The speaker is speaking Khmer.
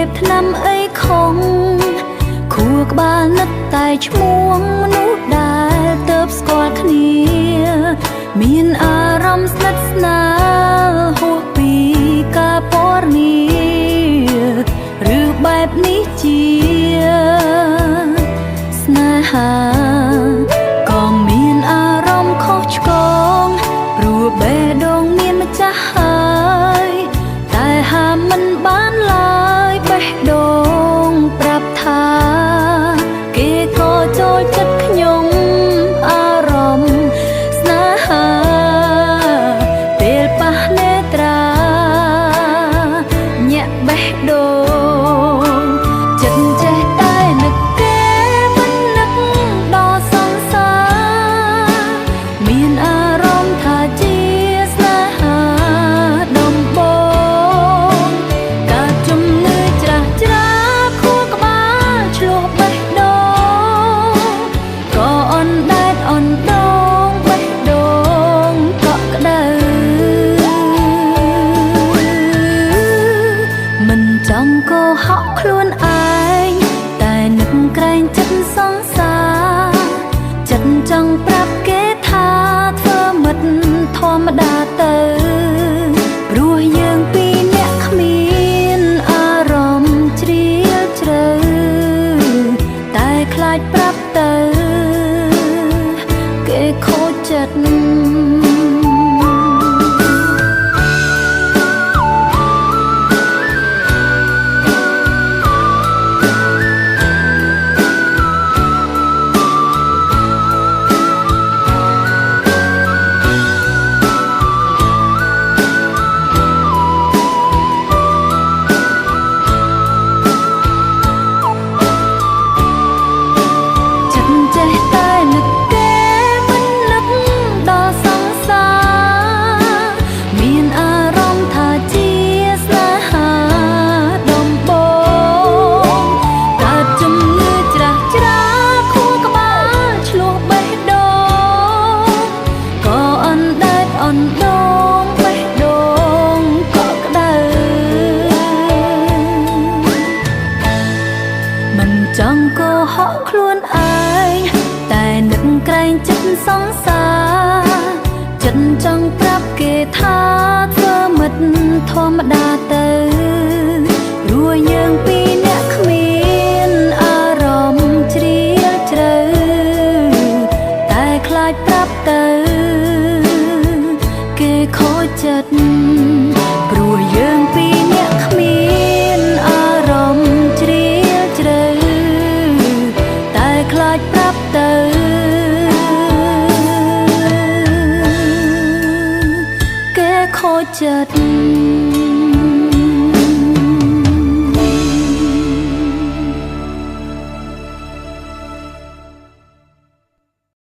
បថ្នាំអីខុងខួរក្បាលនឹកតែឈ្មោះមនុស្សដែលទៅស្គាល់គ្នាមានអារម្មណ៍ស្និទ្ធស្នាលហួសពីការពណ៌នាឬបែបនេះជាស្នេហាក៏មានអារម្មណ៍ខុសឆ្គងព្រោះបេះដូងមានម្ចាស់ហើយតែហាមមិនបានឡើយបេះដូងប្រាប់ថាគេក៏ចូលចិត្តខ្ញុំអារម្មណ៍ស្នេហាពេលប៉ះនេត្រាញាក់បេះដូងចិត្តចេះតែនឹកគេមិននឹកដល់សង្សារមានអារម្មណ៍ថាជាស្នេហាដំបូងការជំនឿច្រាស់ច្រាខួរក្បាលឆ្លោះបេះដូងក៏អន់ដែតអន់ដងបេះដូងកក់ក្ដៅមិនចង់កុហកខ្លួនឯងតែនឹកក្រែងចិត្តសង្សារចិត្តចង់ប្រាប់គេថាធ្វើមិត្តធម្មតាទៅព្រោះយើងពីរនាក់គ្មានអារម្មណ៍ជ្រាលជ្រៅតែខ្លាចប្រាប់ទៅគេខូចចិត្តចង់កុហកខ្លួនឯងតែនឹកក្រែងចិត្តសង្សារចិត្តចង់ប្រាប់គេថាធ្វើមិត្តធម្មតាទៅព្រោះយើងពីរនាក់គ្មានអារម្មណ៍ជ្រាលជ្រៅតែខ្លាចប្រាប់ទៅគេខូចចិត្តព្រោះយើងពីរនាក់គ្មានអារម្មណ៍ជ្រាលជ្រៅខ្លាចប្រាប់ទៅគេខូចចិត្ត